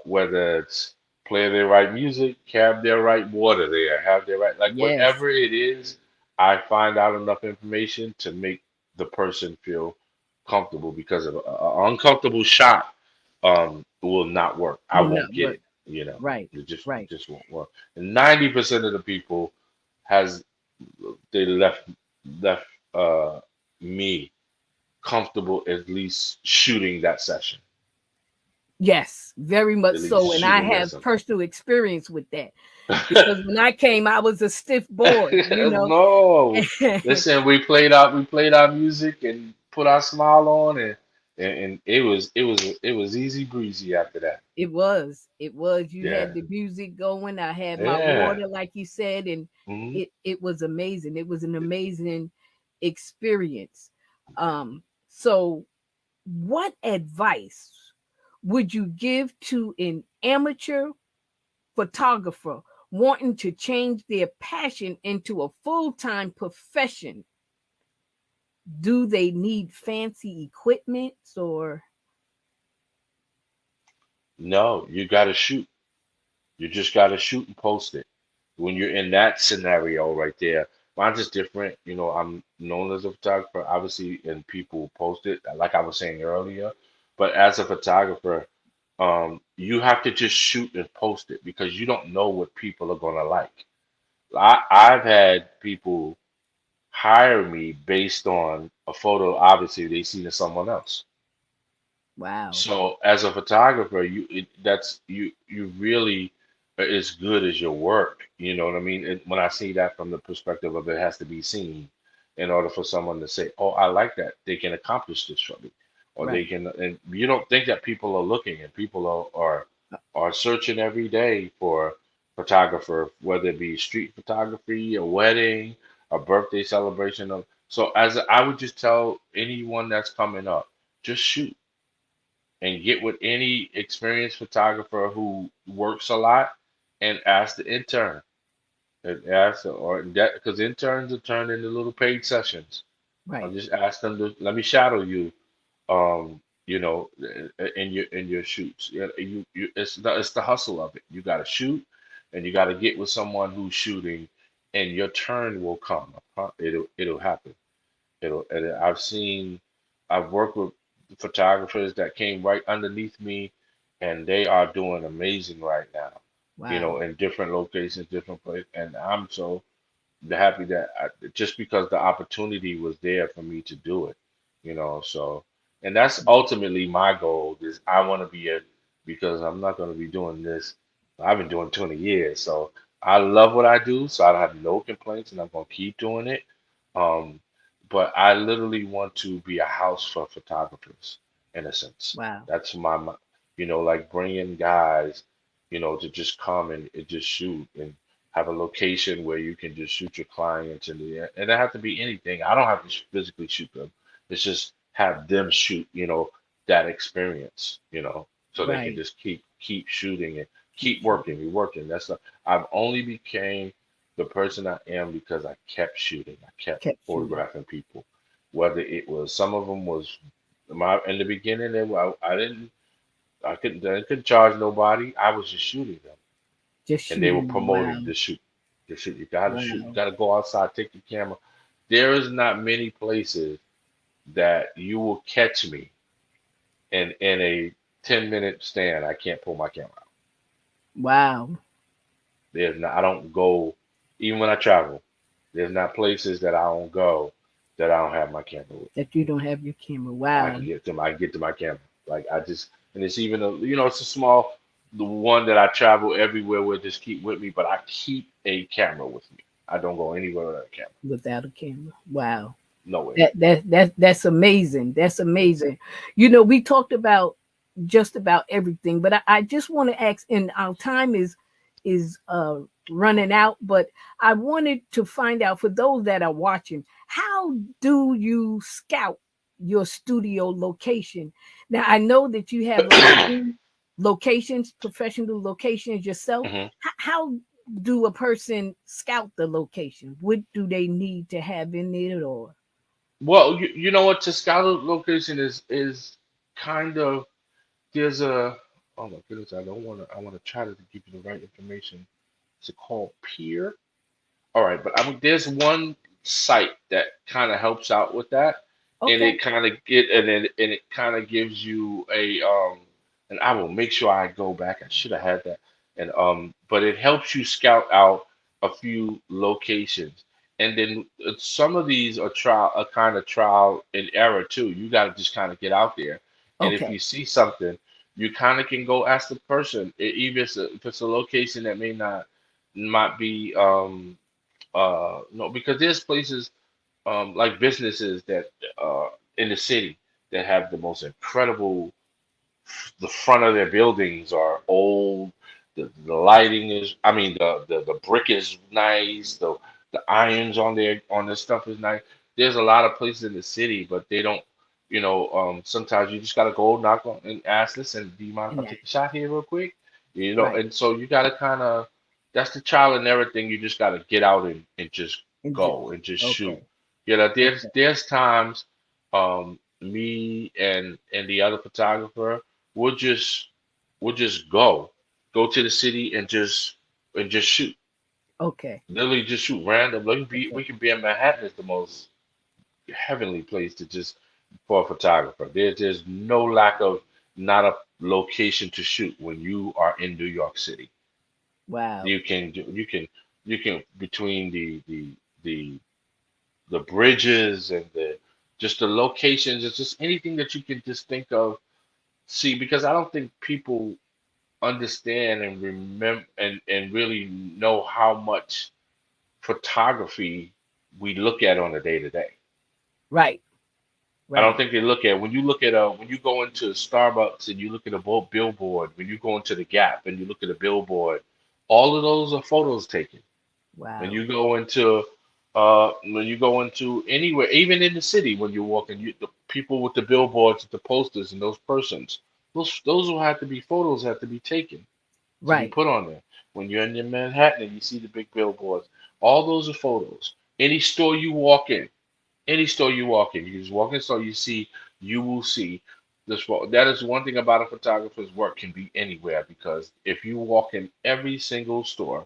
Whether it's play their right music, have their right water there, have their right like Yes. whatever it is, I find out enough information to make the person feel comfortable because of an uncomfortable shot will not work. I Will won't not get work. it. You know, Right. it Right. just won't work. And 90% of the people has they left me comfortable at least shooting that session, Yes, very much at least so. And I shooting that have something. personal experience with that because when I came, I was a stiff boy, No, listen, we played our music and put our smile on and it was easy breezy after that. It was. It was. You Yeah, had the music going. I had my yeah. water, like you said, and Hmm. it was amazing. It was an amazing experience. So what advice would you give to an amateur photographer wanting to change their passion into a full-time profession? Do they need fancy equipment or No, you gotta shoot. You just gotta shoot and post it. When you're in that scenario right there, mine's is different. I'm known as a photographer, obviously, and people post it, like I was saying earlier. But as a photographer, you have to just shoot and post it because you don't know what people are gonna like. I've had people hire me based on a photo, obviously they seen of someone else. wow. So as a photographer, that's you really are as good as your work. You know what I mean? And when I see that from the perspective of it has to be seen in order for someone to say, "Oh, I like that. They can accomplish this for me," or they Right. can. And you don't think that people are looking and people are searching every day for photographer, whether it be street photography, a wedding, a birthday celebration. So I would just tell anyone that's coming up, just shoot and get with any experienced photographer who works a lot and ask the intern and ask or that because interns are turned into little paid sessions. I'll Right. just ask them to let me shadow you, um, in your shoots. It's the hustle of it. You got to shoot, and you got to get with someone who's shooting, and your turn will come. It'll happen. And I've worked with photographers that came right underneath me, and they are doing amazing right now. Wow. In different locations, different places, and I'm so happy that just because the opportunity was there for me to do it, so, and that's ultimately my goal is I want to be a, because I'm not going to be doing this. I've been doing 20 years, so I love what I do, so I have no complaints, and I'm going to keep doing it. Um, but I literally want to be a house for photographers, in a sense. Wow. That's like bringing guys, to just come and just shoot and have a location where you can just shoot your clients, and it have to be anything. I don't have to physically shoot them. It's just have them shoot, that experience, so they can Right. just keep shooting and Keep keep shooting. working and working. I've only became the person I am because I kept shooting. I kept Kept shooting. photographing people. Whether it was some of them was my in the beginning, I couldn't charge nobody. I was just shooting them, Just and they were shooting. Wow. promoting the shoot. The shoot. You gotta shoot. You Wow. gotta go outside, take the camera. There is not many places that you will catch me in a 10-minute stand. I can't pull my camera out. Wow. There's not. I don't go, even when I travel. There's not places that I don't go that I don't have my camera with. That you don't have your camera. I Wow. can get to my camera. Like I just, and it's even it's a small, the one that I travel everywhere with, just keep with me, but I keep a camera with me. I don't go anywhere without a camera. Without a camera. Wow. Nowhere. That's amazing. That's amazing. We talked about just about everything, but I just want to ask, and our time is running out, but I wanted to find out for those that are watching, how do you scout your studio location? Now I know that you have like two locations, professional locations yourself. Hmm. How do a person scout the location? What do they need to have in it, or Well, you know what? To scout a location is kind of, there's a, oh my goodness, I don't want to. I want to try to give you the right information. It's called Peer. All right, but there's one site that kind of helps out with that, and okay, it kind of it kind of gives you and I will make sure I go back. I should have had that, and but it helps you scout out a few locations, and then some of these are kind of trial and error too. You got to just kind of get out there, and if okay, you see something, you kind of can go ask the person, even if it's a location that may not might be no, because there's places like businesses that in the city that have the most incredible, the front of their buildings are old. The lighting is, I mean, the brick is nice. The irons on their stuff is nice. There's a lot of places in the city, but they don't. Sometimes you just gotta go knock on and ask, listen, do you mind if and I that take a shot here real quick? right, And so you gotta kind of, that's the trial and error thing. You just gotta get out and just and just go and just shoot. okay, There's okay, times me and the other photographer we'll just go to the city and just shoot. okay, Literally just shoot random. Like okay, we can be in Manhattan is the most heavenly place to just for a photographer. There's no lack of not a location to shoot when you are in New York City. wow, You can between the the bridges and just the locations. It's just anything that you can just think of. See, because I don't think people understand and remember and really know how much photography we look at on a day to day. right, I don't right, think they look at, when you go into Starbucks and you look at a billboard, when you go into the Gap and you look at a billboard, all of those are photos taken. When wow, you go into anywhere, even in the city, when you're walking, the people with the billboards, the posters, and those persons, those will have to be photos have to be taken to be right, put on there. When you're in your Manhattan and you see the big billboards, all those are photos. Any store you walk in, you just walk in, so you will see this. That is one thing about a photographer's work can be anywhere because if you walk in every single store,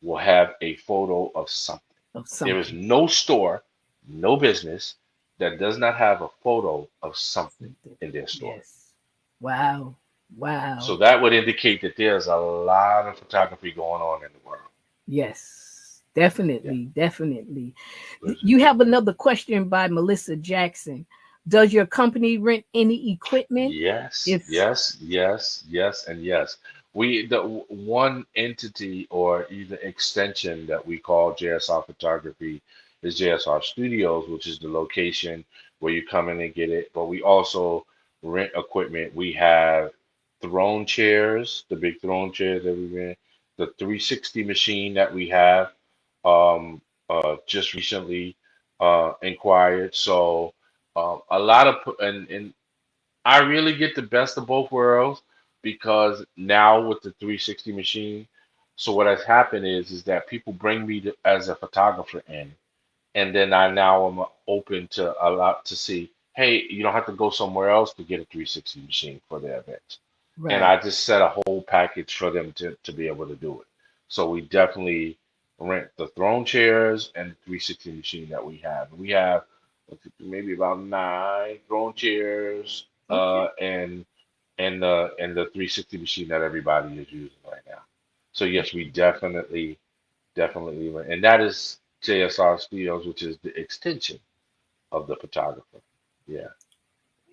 will have a photo of something. Of There is something. no store, no business that does not have a photo of something Something. in their store. Yes. Wow. So Wow. that would indicate that there's a lot of photography going on in the world. Yes. Yeah. Definitely. Definitely. There's- You have another question by Melissa Jackson. Does your company rent any equipment? Yes, If yes, yes, yes, and yes. One entity or either extension that we call JSR Photography is JSR Studios, which is the location where you come in and get it. But we also rent equipment. We have throne chairs, the big throne chairs that we rent, the 360 machine that we have just recently inquired. So a lot of and I really get the best of both worlds because now with the 360 machine, so what has happened is that people bring me as a photographer in, and then I now am open to a lot to see, hey, you don't have to go somewhere else to get a 360 machine for their event. And right, I just set a whole package for them to be able to do it. So we definitely rent the throne chairs and the 360 machine that we have. We have maybe about 9 throne chairs okay, and the 360 machine that everybody is using right now. So yes, we definitely rent, and that is JSR Studios, which is the extension of the photographer. Yeah.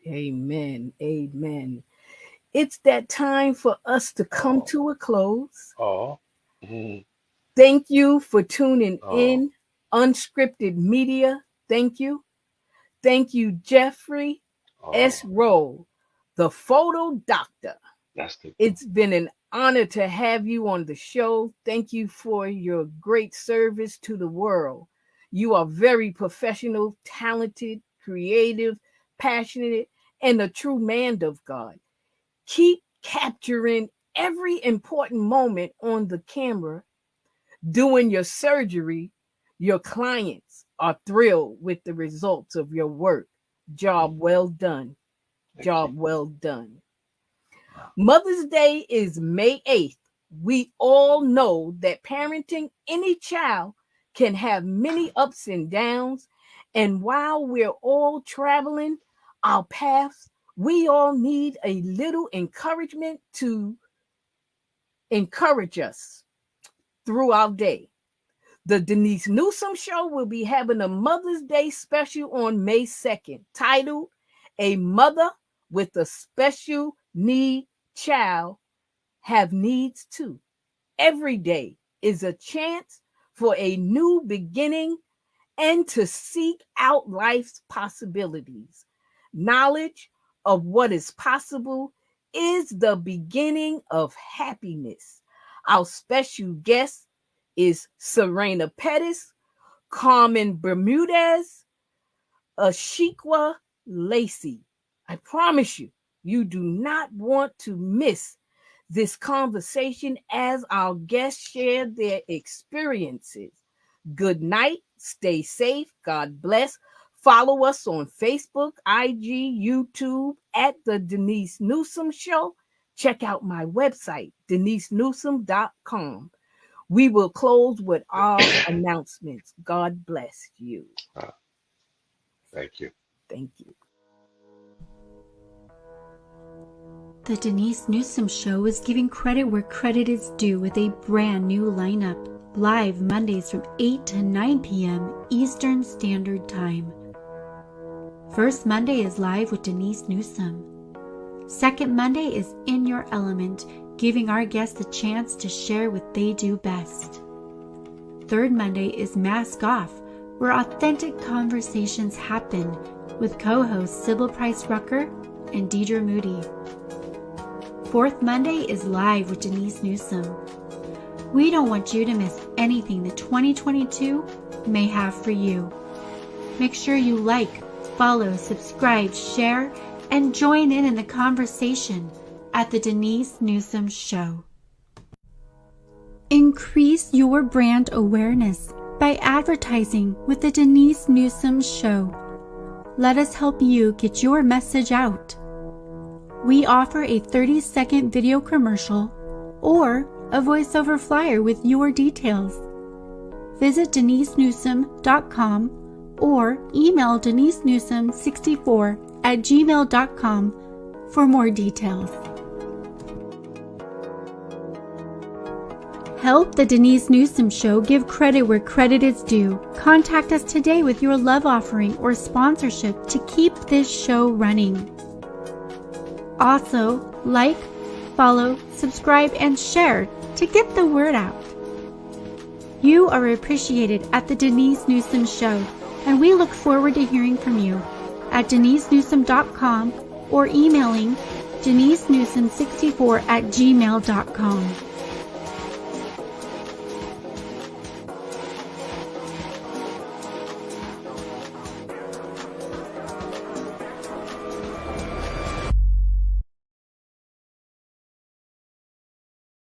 amen, amen. It's that time for us to come Oh. to a close. Oh. Mhm. Thank you for tuning Oh. in. Unscripted Media, thank you. Thank you, Jeffrey S. Oh. Rolle, the photo doctor. That's the. It's been an honor to have you on the show. Thank you for your great service to the world. You are very professional, talented, creative, passionate, and a true man of God. Keep capturing every important moment on the camera. Doing your surgery, your clients are thrilled with the results of your work. Mhm. Job well done. Thank you. Job well done. Mother's Day is May 8th. We all know that parenting any child can have many ups and downs. And while we're all traveling our paths, we all need a little encouragement to encourage us through our day. The Denise Newsom Show will be having a Mother's Day special on May 2nd, titled A Mother with a Special Need Child Have Needs Too. Every day is a chance for a new beginning and to seek out life's possibilities. Knowledge of what is possible is the beginning of happiness. Our special guest is Serena Pettis, Carmen Bermudez, Ashikwa Lacey. I promise you, you do not want to miss this conversation as our guests share their experiences. Good night. Stay safe. God bless. Follow us on Facebook, IG, YouTube at The Denise Newsom Show. Check out my website, denisenewsom.com. We will close with our announcements. God bless you. Uh, Thank you. Thank you. The Denise Newsom Show is giving credit where credit is due with a brand new lineup, live Mondays from 8 to 9 p.m. Eastern Standard Time. First Monday is live with Denise Newsom. Second Monday is In Your Element, giving our guests a chance to share what they do best. Third Monday is Mask Off, where authentic conversations happen with co-hosts Sybil Price Rucker and Deidre Moody. Fourth Monday is Live with Denise Newsom. We don't want you to miss anything that 2022 may have for you. Make sure you like, follow, subscribe, share, and join in the conversation at The Denise Newsom Show. Increase your brand awareness by advertising with The Denise Newsom Show. Let us help you get your message out. We offer a 30-second video commercial or a voiceover flyer with your details. Visit denisenewsome.com or email denisenewsome64@gmail.com for more details. Help the Denise Newsome Show give credit where credit is due. Contact us today with your love offering or sponsorship to keep this show running. Also, like, follow, subscribe, and share to get the word out. You are appreciated at the Denise Newsome Show, and we look forward to hearing from you at denisenewsome.com or emailing denisenewsome64@gmail.com.